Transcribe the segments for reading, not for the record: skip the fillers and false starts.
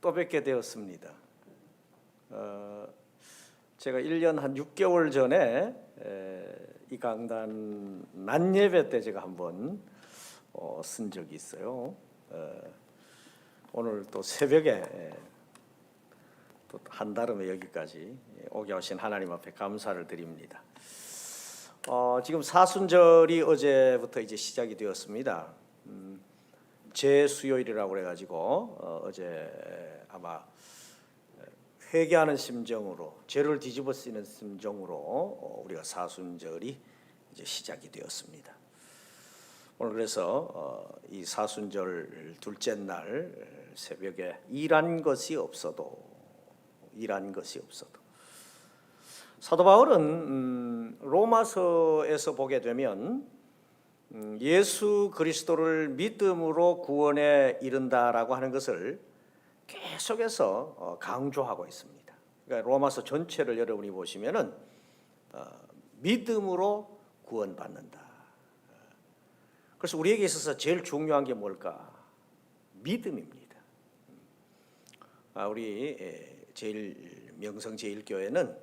또 뵙게 되었습니다. 제가 1년 한 6개월 전에 이 강단 낮 예배 때 제가 한번 쓴 적이 있어요. 오늘 또 새벽에 또 한달음에 여기까지 오게 하신 하나님 앞에 감사를 드립니다. 지금 사순절이 어제부터 이제 시작이 되었습니다. 제수요일이라고 그래가지고 어제 아마 회개하는 심정으로 죄를 뒤집어 쓰는 심정으로 우리가 사순절이 이제 시작이 되었습니다. 오늘 그래서 이 사순절 둘째 날 새벽에 일한 것이 없어도 사도 바울은 로마서에서 보게 되면 예수 그리스도를 믿음으로 구원에 이른다라고 하는 것을 계속해서 강조하고 있습니다. 그러니까 로마서 전체를 여러분이 보시면은 믿음으로 구원받는다. 그래서 우리에게 있어서 제일 중요한 게 뭘까? 믿음입니다. 우리 명성 제1교회는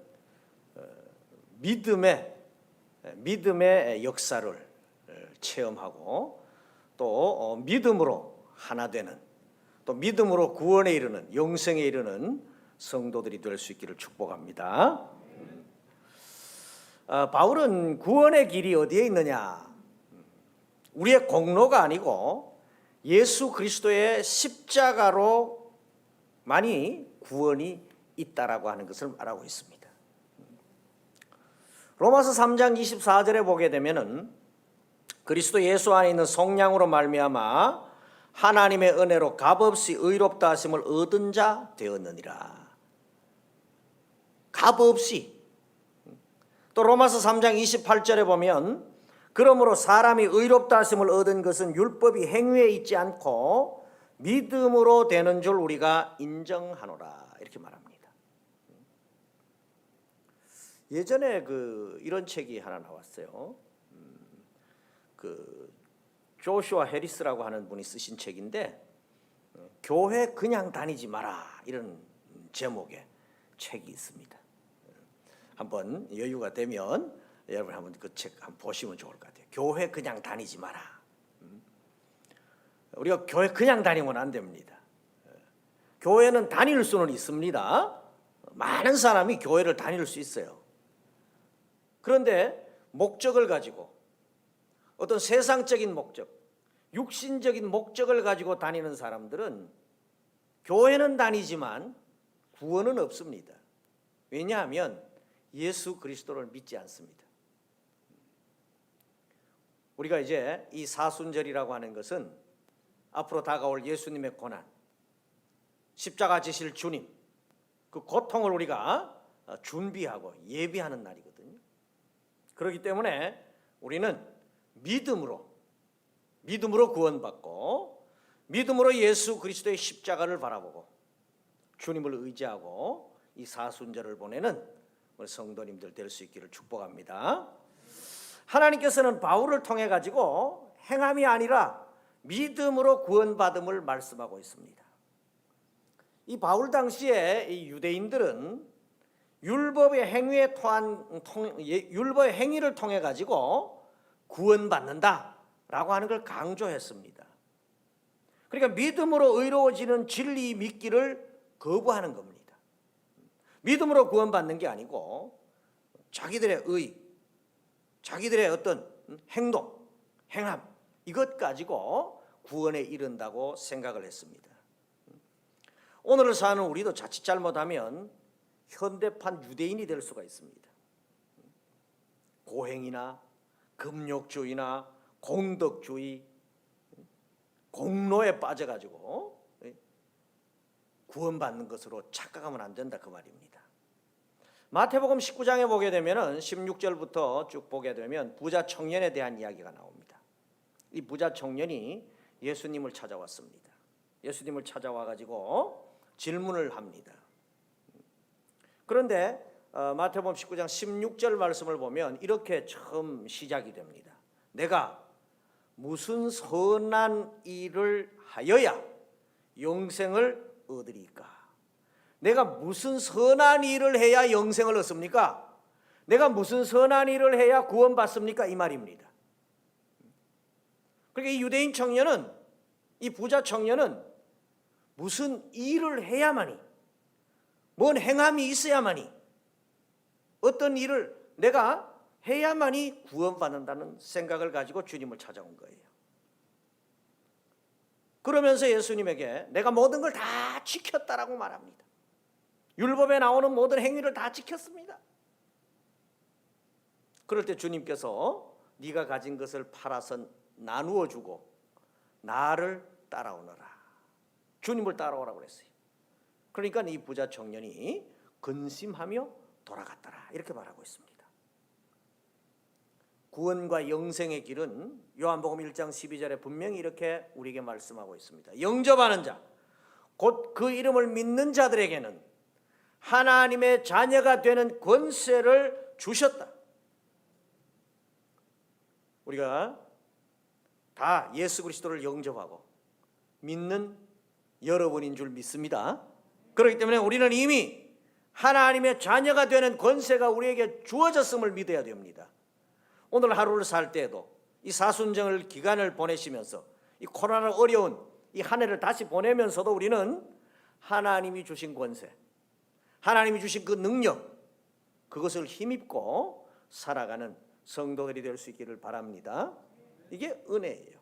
믿음의 역사를 체험하고 또 믿음으로 하나 되는, 또 믿음으로 구원에 이르는, 영생에 이르는 성도들이 될 수 있기를 축복합니다. 바울은 구원의 길이 어디에 있느냐? 우리의 공로가 아니고 예수 그리스도의 십자가로 만이 구원이 있다라고 하는 것을 말하고 있습니다. 로마서 3장 24절에 보게 되면은 그리스도 예수 안에 있는 성령으로 말미암아 하나님의 은혜로 값없이 의롭다 하심을 얻은 자 되었느니라. 값없이. 또 로마서 3장 28절에 보면 그러므로 사람이 의롭다 하심을 얻은 것은 율법이 행위에 있지 않고 믿음으로 되는 줄 우리가 인정하노라. 이렇게 말합니다. 예전에 이런 책이 하나 나왔어요. 조슈아 해리스라고 하는 분이 쓰신 책인데 교회 그냥 다니지 마라, 이런 제목의 책이 있습니다. 한번 여유가 되면 여러분 한번 그 책 한번 보시면 좋을 것 같아요. 교회 그냥 다니지 마라. 우리가 교회 그냥 다니면 안 됩니다. 교회는 다닐 수는 있습니다. 많은 사람이 교회를 다닐 수 있어요. 그런데 목적을 가지고, 어떤 세상적인 목적, 육신적인 목적을 가지고 다니는 사람들은 교회는 다니지만 구원은 없습니다. 왜냐하면 예수 그리스도를 믿지 않습니다. 우리가 이제 이 사순절이라고 하는 것은 앞으로 다가올 예수님의 고난, 십자가 지실 주님, 그 고통을 우리가 준비하고 예비하는 날이거든요. 그렇기 때문에 우리는 믿음으로 구원받고 믿음으로 예수 그리스도의 십자가를 바라보고 주님을 의지하고 이 사순절을 보내는 우리 성도님들 될 수 있기를 축복합니다. 하나님께서는 바울을 통해 가지고 행함이 아니라 믿음으로 구원받음을 말씀하고 있습니다. 이 바울 당시에 이 유대인들은 율법의 행위를 통해 가지고 구원받는다라고 하는 걸 강조했습니다. 그러니까 믿음으로 의로워지는 진리 믿기를 거부하는 겁니다. 믿음으로 구원받는 게 아니고 자기들의 자기들의 어떤 행동, 행함, 이것 가지고 구원에 이른다고 생각을 했습니다. 오늘을 사는 우리도 자칫 잘못하면 현대판 유대인이 될 수가 있습니다. 고행이나 금욕주의나 공덕주의, 공로에 빠져가지고 구원받는 것으로 착각하면 안 된다, 그 말입니다. 마태복음 19장에 보게 되면 16절부터 쭉 보게 되면 부자 청년에 대한 이야기가 나옵니다. 이 부자 청년이 예수님을 찾아왔습니다. 예수님을 찾아와가지고 질문을 합니다. 그런데 마태복음 19장 16절 말씀을 보면 이렇게 처음 시작이 됩니다. 내가 무슨 선한 일을 하여야 영생을 얻으리까? 내가 무슨 선한 일을 해야 영생을 얻습니까? 내가 무슨 선한 일을 해야 구원받습니까? 이 말입니다. 그러니까 이 유대인 청년은, 이 부자 청년은 무슨 일을 해야만이, 뭔 행함이 있어야만이, 어떤 일을 내가 해야만이 구원받는다는 생각을 가지고 주님을 찾아온 거예요. 그러면서 예수님에게 내가 모든 걸 다 지켰다라고 말합니다. 율법에 나오는 모든 행위를 다 지켰습니다. 그럴 때 주님께서 네가 가진 것을 팔아서 나누어 주고 나를 따라오너라. 주님을 따라오라고 그랬어요. 그러니까 이 부자 청년이 근심하며 돌아갔더라 이렇게 말하고 있습니다. 구원과 영생의 길은 요한복음 1장 12절에 분명히 이렇게 우리에게 말씀하고 있습니다. 영접하는 자, 곧 그 이름을 믿는 자들에게는 하나님의 자녀가 되는 권세를 주셨다. 우리가 다 예수 그리스도를 영접하고 믿는 여러분인 줄 믿습니다. 그렇기 때문에 우리는 이미 하나님의 자녀가 되는 권세가 우리에게 주어졌음을 믿어야 됩니다. 오늘 하루를 살 때에도 이 사순절 기간을 보내시면서 이 코로나 어려운 이 한 해를 다시 보내면서도 우리는 하나님이 주신 권세, 하나님이 주신 그 능력, 그것을 힘입고 살아가는 성도들이 될 수 있기를 바랍니다. 이게 은혜예요.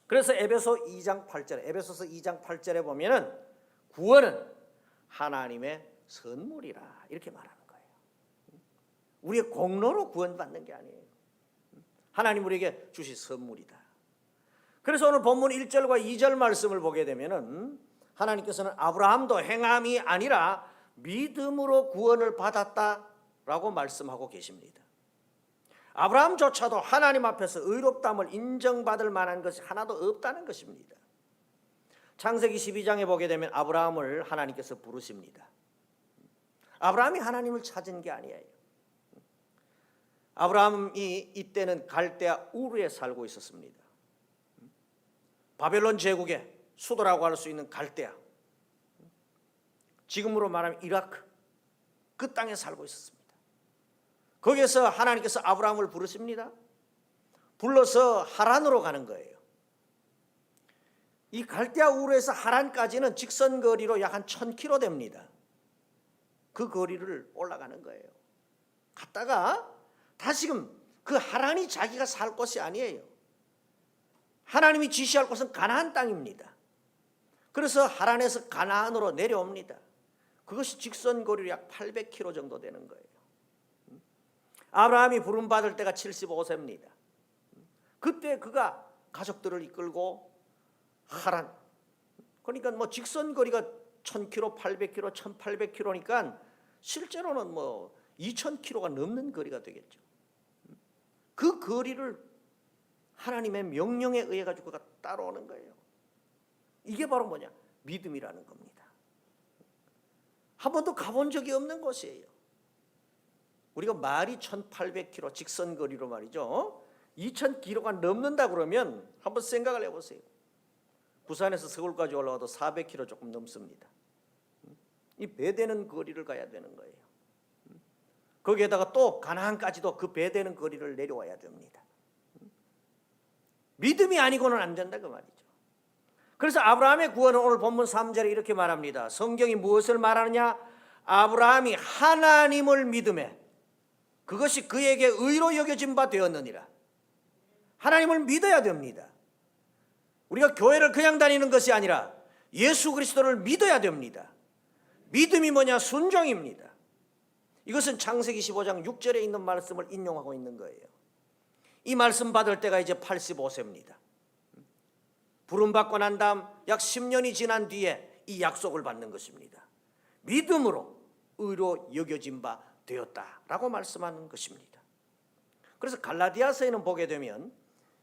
그래서 에베소서 2장 8절에 보면은 구원은 하나님의 선물이라 이렇게 말하는 거예요. 우리의 공로로 구원받는 게 아니에요. 하나님 우리에게 주신 선물이다. 그래서 오늘 본문 1절과 2절 말씀을 보게 되면은 하나님께서는 아브라함도 행함이 아니라 믿음으로 구원을 받았다라고 말씀하고 계십니다. 아브라함조차도 하나님 앞에서 의롭다함을 인정받을 만한 것이 하나도 없다는 것입니다. 창세기 12장에 보게 되면 아브라함을 하나님께서 부르십니다. 아브라함이 하나님을 찾은 게 아니에요. 아브라함이 이때는 갈대아 우르에 살고 있었습니다. 바벨론 제국의 수도라고 할 수 있는 갈대아, 지금으로 말하면 이라크, 그 땅에 살고 있었습니다. 거기에서 하나님께서 아브라함을 부르십니다. 불러서 하란으로 가는 거예요. 이 갈대아 우르에서 하란까지는 직선 거리로 약 한 1000km 됩니다. 그 거리를 올라가는 거예요. 갔다가 다시금 그 하란이 자기가 살 곳이 아니에요. 하나님이 지시할 곳은 가나안 땅입니다. 그래서 하란에서 가나안으로 내려옵니다. 그것이 직선 거리로 약 800km 정도 되는 거예요. 아브라함이 부름받을 때가 75세입니다. 그때 그가 가족들을 이끌고 하란, 그러니까 뭐 직선 거리가 1000km, 800km, 1800km니까 실제로는 뭐 2000km가 넘는 거리가 되겠죠. 그 거리를 하나님의 명령에 의해 가지고 그가 따라오는 거예요. 이게 바로 뭐냐? 믿음이라는 겁니다. 한 번도 가본 적이 없는 곳이에요. 우리가 말이 1800km 직선 거리로 말이죠. 2000km가 넘는다 그러면 한번 생각을 해보세요. 부산에서 서울까지 올라가도 400km 조금 넘습니다. 이 배되는 거리를 가야 되는 거예요. 거기에다가 또 가나안까지도 그 배되는 거리를 내려와야 됩니다. 믿음이 아니고는 안 된다 그 말이죠. 그래서 아브라함의 구원은 오늘 본문 3절에 이렇게 말합니다. 성경이 무엇을 말하느냐? 아브라함이 하나님을 믿음에 그것이 그에게 의로 여겨진 바 되었느니라. 하나님을 믿어야 됩니다. 우리가 교회를 그냥 다니는 것이 아니라 예수 그리스도를 믿어야 됩니다. 믿음이 뭐냐? 순종입니다. 이것은 창세기 15장 6절에 있는 말씀을 인용하고 있는 거예요. 이 말씀 받을 때가 이제 85세입니다. 부름받고 난 다음 약 10년이 지난 뒤에 이 약속을 받는 것입니다. 믿음으로 의로 여겨진 바 되었다라고 말씀하는 것입니다. 그래서 갈라디아서에는 보게 되면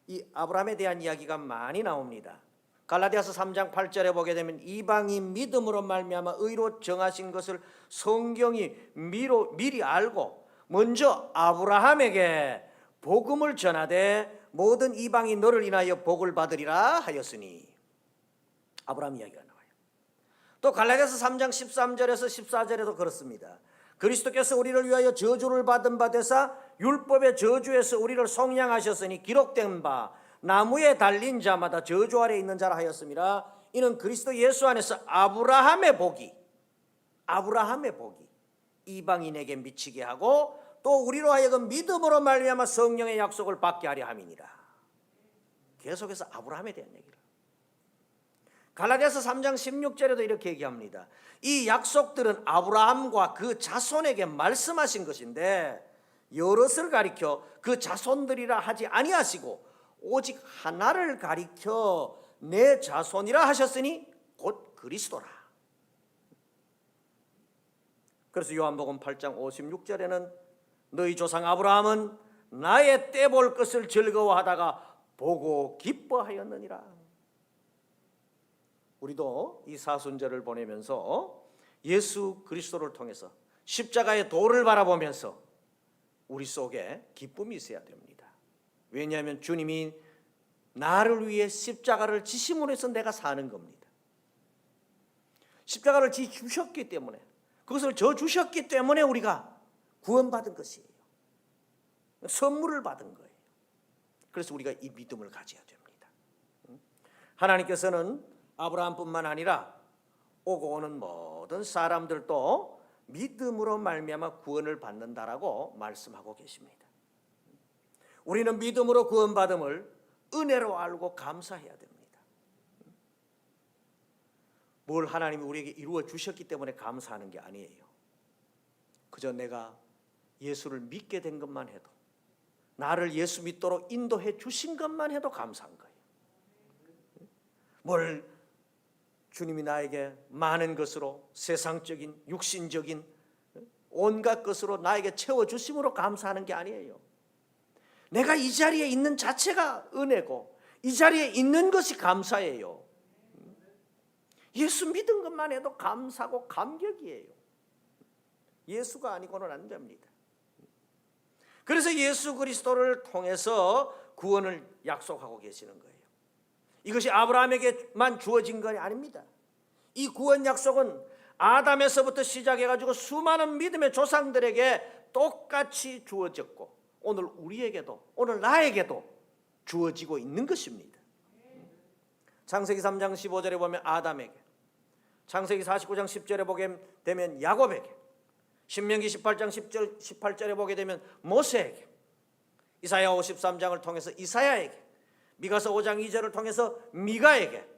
이 아브라함에 대한 이야기가 많이 나옵니다. 갈라디아서 3장 8절에 보게 되면 이방이 믿음으로 말미암아 의로 정하신 것을 성경이 미리 알고 먼저 아브라함에게 복음을 전하되 모든 이방이 너를 인하여 복을 받으리라 하였으니, 아브라함 이야기가 나와요. 또 갈라디아서 3장 13절에서 14절에도 그렇습니다. 그리스도께서 우리를 위하여 저주를 받은 바 되사 율법의 저주에서 우리를 속량하셨으니 기록된 바 나무에 달린 자마다 저주 아래 있는 자라 하였습니다. 이는 그리스도 예수 안에서 아브라함의 복이 이방인에게 미치게 하고 또 우리로 하여금 믿음으로 말미암아 성령의 약속을 받게 하려 함이니라. 계속해서 아브라함에 대한 얘기를. 갈라디아서 3장 16절에도 이렇게 얘기합니다. 이 약속들은 아브라함과 그 자손에게 말씀하신 것인데 여럿을 가리켜 그 자손들이라 하지 아니하시고 오직 하나를 가리켜 내 자손이라 하셨으니 곧 그리스도라. 그래서 요한복음 8장 56절에는 너희 조상 아브라함은 나의 때 볼 것을 즐거워하다가 보고 기뻐하였느니라. 우리도 이 사순절을 보내면서 예수 그리스도를 통해서 십자가의 도를 바라보면서 우리 속에 기쁨이 있어야 됩니다. 왜냐하면 주님이 나를 위해 십자가를 지심으로 해서 내가 사는 겁니다. 십자가를 지주셨기 때문에, 그것을 저 주셨기 때문에 우리가 구원받은 것이에요. 선물을 받은 거예요. 그래서 우리가 이 믿음을 가져야 됩니다. 하나님께서는 아브라함뿐만 아니라 오고 오는 모든 사람들도 믿음으로 말미암아 구원을 받는다라고 말씀하고 계십니다. 우리는 믿음으로 구원받음을 은혜로 알고 감사해야 됩니다. 뭘 하나님이 우리에게 이루어 주셨기 때문에 감사하는 게 아니에요. 그저 내가 예수를 믿게 된 것만 해도, 나를 예수 믿도록 인도해 주신 것만 해도 감사한 거예요. 뭘 주님이 나에게 많은 것으로, 세상적인 육신적인 온갖 것으로 나에게 채워주심으로 감사하는 게 아니에요. 내가 이 자리에 있는 자체가 은혜고 이 자리에 있는 것이 감사예요. 예수 믿은 것만 해도 감사고 감격이에요. 예수가 아니고는 안 됩니다. 그래서 예수 그리스도를 통해서 구원을 약속하고 계시는 거예요. 이것이 아브라함에게만 주어진 건 아닙니다. 이 구원 약속은 아담에서부터 시작해가지고 수많은 믿음의 조상들에게 똑같이 주어졌고 오늘 우리에게도, 오늘 나에게도 주어지고 있는 것입니다. 창세기 3장 15절에 보면 아담에게, 창세기 49장 10절에 보게 되면 야곱에게, 신명기 18장 18절에 보게 되면 모세에게, 이사야 53장을 통해서 이사야에게, 미가서 5장 2절을 통해서 미가에게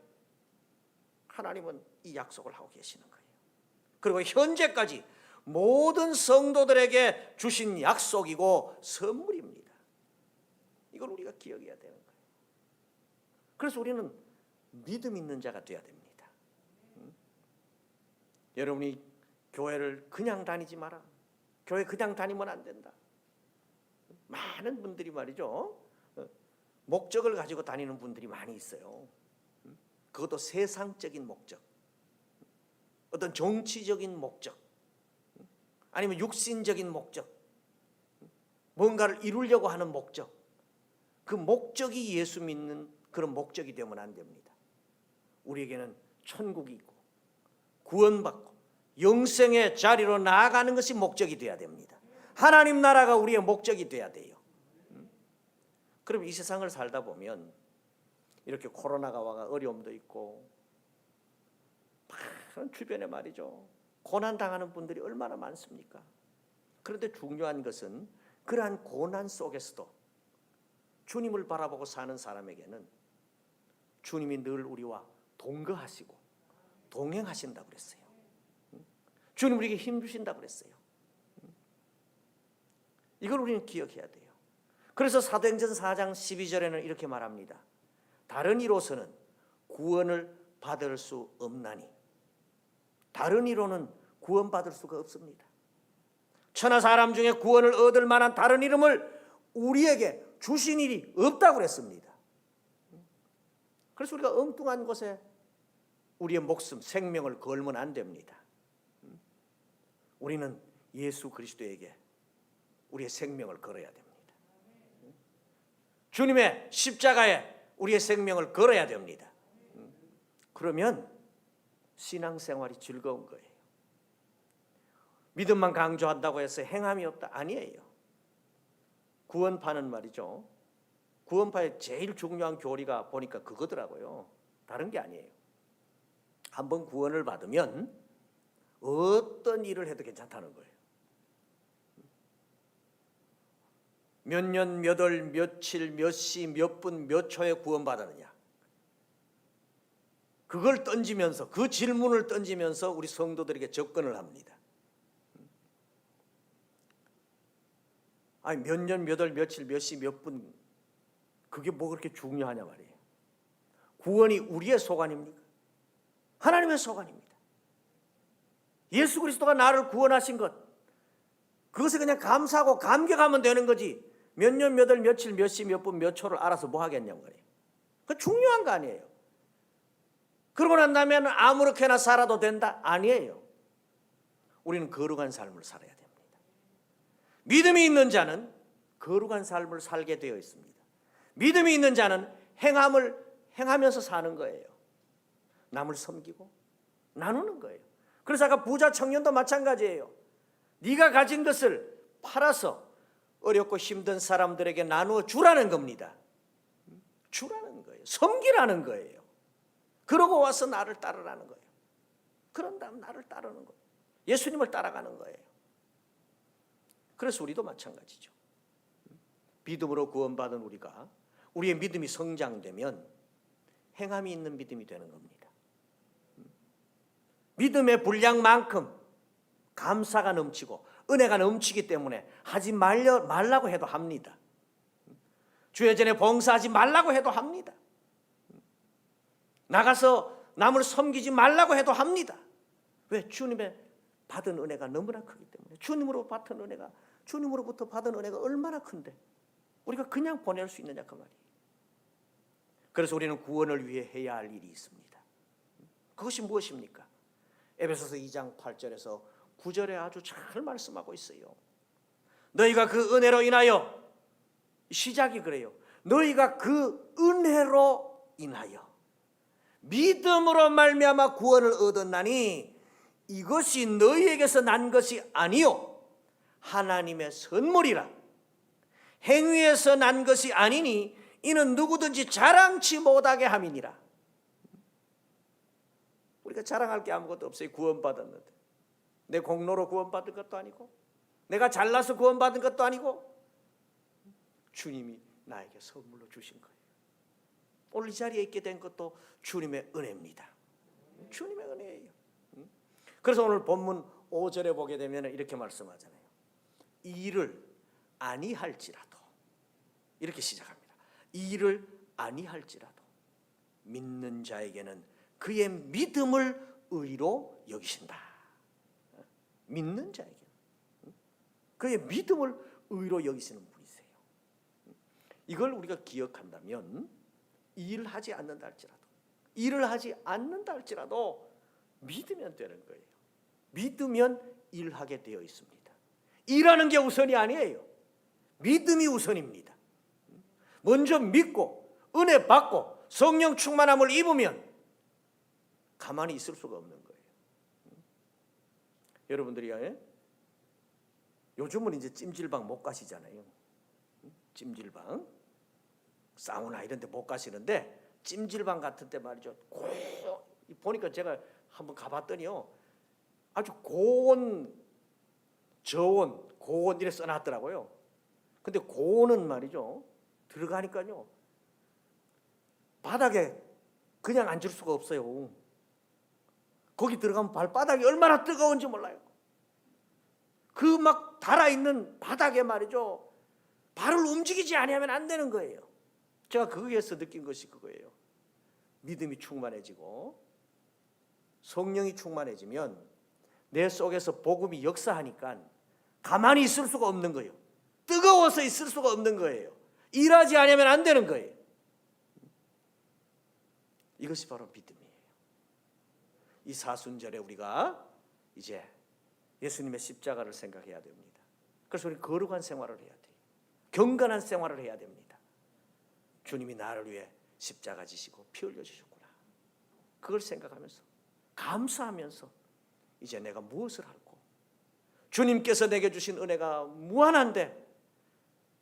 하나님은 이 약속을 하고 계시는 거예요. 그리고 현재까지 모든 성도들에게 주신 약속이고 선물입니다. 이걸 우리가 기억해야 되는 거예요. 그래서 우리는 믿음 있는 자가 되어야 됩니다. 여러분이 교회를 그냥 다니지 마라. 교회 그냥 다니면 안 된다. 많은 분들이 말이죠, 목적을 가지고 다니는 분들이 많이 있어요. 그것도 세상적인 목적, 어떤 정치적인 목적, 아니면 육신적인 목적, 뭔가를 이루려고 하는 목적. 그 목적이 예수 믿는 그런 목적이 되면 안 됩니다. 우리에게는 천국이 있고 구원받고 영생의 자리로 나아가는 것이 목적이 되어야 됩니다. 하나님 나라가 우리의 목적이 되어야 돼요. 그럼 이 세상을 살다 보면 이렇게 코로나가 와가 어려움도 있고 많은 주변에 말이죠, 고난당하는 분들이 얼마나 많습니까? 그런데 중요한 것은 그러한 고난 속에서도 주님을 바라보고 사는 사람에게는 주님이 늘 우리와 동거하시고 동행하신다고 그랬어요. 주님 우리에게 힘 주신다고 그랬어요. 이걸 우리는 기억해야 돼요. 그래서 사도행전 4장 12절에는 이렇게 말합니다. 다른 이로서는 구원을 받을 수 없나니, 다른 이로는 구원받을 수가 없습니다. 천하 사람 중에 구원을 얻을 만한 다른 이름을 우리에게 주신 일이 없다고 그랬습니다. 그래서 우리가 엉뚱한 곳에 우리의 목숨, 생명을 걸면 안 됩니다. 우리는 예수 그리스도에게 우리의 생명을 걸어야 됩니다. 주님의 십자가에 우리의 생명을 걸어야 됩니다. 그러면 신앙생활이 즐거운 거예요. 믿음만 강조한다고 해서 행함이 없다? 아니에요. 구원파는 말이죠. 구원파의 제일 중요한 교리가 보니까 그거더라고요. 다른 게 아니에요. 한번 구원을 받으면 어떤 일을 해도 괜찮다는 거예요. 몇 년, 몇 월, 며칠, 몇 시, 몇 분, 몇 초에 구원받았느냐. 그걸 던지면서, 그 질문을 던지면서 우리 성도들에게 접근을 합니다. 아니 몇 년, 몇 월, 며칠, 몇 시, 몇 분, 그게 뭐 그렇게 중요하냐 말이에요. 구원이 우리의 소관입니까? 하나님의 소관입니다. 예수 그리스도가 나를 구원하신 것, 그것에 그냥 감사하고 감격하면 되는 거지. 몇 년, 몇 월, 며칠, 몇 시, 몇 분, 몇 초를 알아서 뭐 하겠냐고 말이에요. 그거 중요한 거 아니에요. 그러고 난 다음에 아무렇게나 살아도 된다? 아니에요. 우리는 거룩한 삶을 살아야 됩니다. 믿음이 있는 자는 거룩한 삶을 살게 되어 있습니다. 믿음이 있는 자는 행하면서 사는 거예요. 남을 섬기고 나누는 거예요. 그래서 아까 부자 청년도 마찬가지예요. 네가 가진 것을 팔아서 어렵고 힘든 사람들에게 나누어 주라는 겁니다. 주라는 거예요. 섬기라는 거예요. 그러고 와서 나를 따르라는 거예요. 그런 다음 나를 따르는 거예요. 예수님을 따라가는 거예요. 그래서 우리도 마찬가지죠. 믿음으로 구원받은 우리가 우리의 믿음이 성장되면 행함이 있는 믿음이 되는 겁니다. 믿음의 분량만큼 감사가 넘치고 은혜가 넘치기 때문에 하지 말라고 해도 합니다. 주의 전에 봉사하지 말라고 해도 합니다. 나가서 남을 섬기지 말라고 해도 합니다. 왜? 주님의 받은 은혜가 너무나 크기 때문에. 주님으로부터 받은 은혜가 얼마나 큰데 우리가 그냥 보낼 수 있느냐 그 말이에요. 그래서 우리는 구원을 위해 해야 할 일이 있습니다. 그것이 무엇입니까? 에베소서 2장 8절에서 9절에 아주 잘 말씀하고 있어요. 너희가 그 은혜로 인하여, 시작이 그래요. 너희가 그 은혜로 인하여 믿음으로 말미암아 구원을 얻었나니 이것이 너희에게서 난 것이 아니요 하나님의 선물이라. 행위에서 난 것이 아니니 이는 누구든지 자랑치 못하게 함이니라. 우리가 자랑할 게 아무것도 없어요. 구원받았는데 내 공로로 구원받은 것도 아니고 내가 잘나서 구원받은 것도 아니고 주님이 나에게 선물로 주신 거예요. 오늘 이 자리에 있게 된 것도 주님의 은혜입니다. 주님의 은혜예요. 그래서 오늘 본문 5절에 보게 되면 이렇게 말씀하잖아요. 이 일을 아니할지라도, 이렇게 시작합니다. 이 일을 아니할지라도 믿는 자에게는 그의 믿음을 의로 여기신다. 믿는 자에게 그의 믿음을 의로 여기시는 분이세요. 이걸 우리가 기억한다면 일을 하지 않는다 할지라도, 일을 하지 않는다 할지라도 믿으면 되는 거예요. 믿으면 일하게 되어 있습니다. 일하는 게 우선이 아니에요. 믿음이 우선입니다. 먼저 믿고 은혜 받고 성령 충만함을 입으면 가만히 있을 수가 없는 거예요. 여러분들이 요즘은 이제 찜질방 못 가시잖아요. 찜질방, 사우나 이런 데 못 가시는데 찜질방 같은 데 말이죠. 보니까 제가 한번 가봤더니요. 아주 고온, 저온, 고온 이래 써놨더라고요. 근데 고온은 말이죠. 들어가니까요. 바닥에 그냥 앉을 수가 없어요. 거기 들어가면 발바닥이 얼마나 뜨거운지 몰라요. 그 막 달아있는 바닥에 말이죠. 발을 움직이지 아니하면 안 되는 거예요. 제가 거기에서 느낀 것이 그거예요. 믿음이 충만해지고 성령이 충만해지면 내 속에서 복음이 역사하니까 가만히 있을 수가 없는 거예요. 뜨거워서 있을 수가 없는 거예요. 일하지 않으면 안 되는 거예요. 이것이 바로 믿음이에요. 이 사순절에 우리가 이제 예수님의 십자가를 생각해야 됩니다. 그래서 우리 거룩한 생활을 해야 돼요. 경건한 생활을 해야 됩니다. 주님이 나를 위해 십자가 지시고 피 흘려 주셨구나. 그걸 생각하면서 감사하면서 이제 내가 무엇을 할고, 주님께서 내게 주신 은혜가 무한한데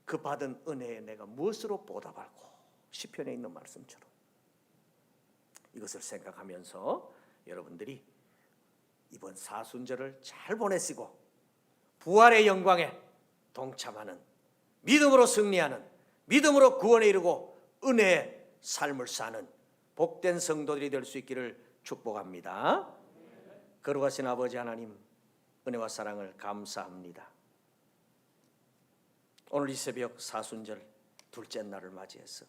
그 받은 은혜에 내가 무엇으로 보답할고, 시편에 있는 말씀처럼 이것을 생각하면서 여러분들이 이번 사순절을 잘 보내시고 부활의 영광에 동참하는, 믿음으로 승리하는, 믿음으로 구원에 이르고 은혜의 삶을 사는 복된 성도들이 될 수 있기를 축복합니다. 거룩하신 아버지 하나님, 은혜와 사랑을 감사합니다. 오늘 이 새벽 사순절 둘째 날을 맞이해서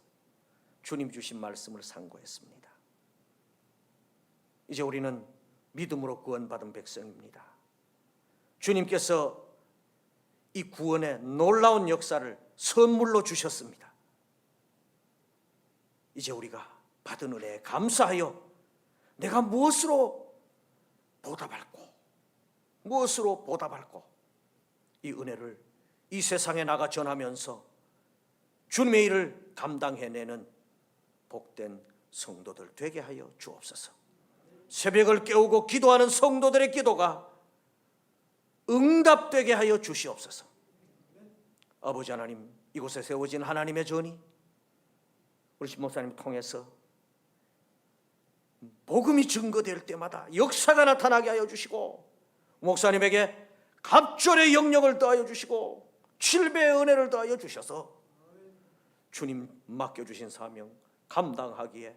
주님 주신 말씀을 상고했습니다. 이제 우리는 믿음으로 구원받은 백성입니다. 주님께서 이 구원의 놀라운 역사를 선물로 주셨습니다. 이제 우리가 받은 은혜에 감사하여 내가 무엇으로 보답할고, 이 은혜를 이 세상에 나가 전하면서 주님의 일을 감당해내는 복된 성도들 되게 하여 주옵소서. 새벽을 깨우고 기도하는 성도들의 기도가 응답되게 하여 주시옵소서. 아버지 하나님, 이곳에 세워진 하나님의 전이 우리 신 목사님 통해서 복음이 증거될 때마다 역사가 나타나게 하여 주시고, 목사님에게 갑절의 영역을 더하여 주시고 7배의 은혜를 더하여 주셔서 주님 맡겨주신 사명 감당하기에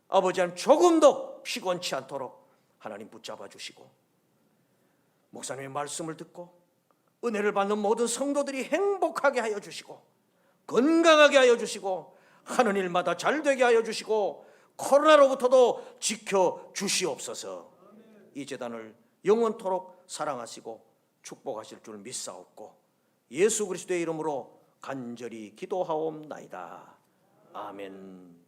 아버지 하나님 조금도 피곤치 않도록 하나님 붙잡아 주시고, 목사님의 말씀을 듣고 은혜를 받는 모든 성도들이 행복하게 하여 주시고 건강하게 하여 주시고 하는 일마다 잘 되게 하여 주시고 코로나로부터도 지켜 주시옵소서. 이 재단을 영원토록 사랑하시고 축복하실 줄 믿사옵고 예수 그리스도의 이름으로 간절히 기도하옵나이다. 아멘.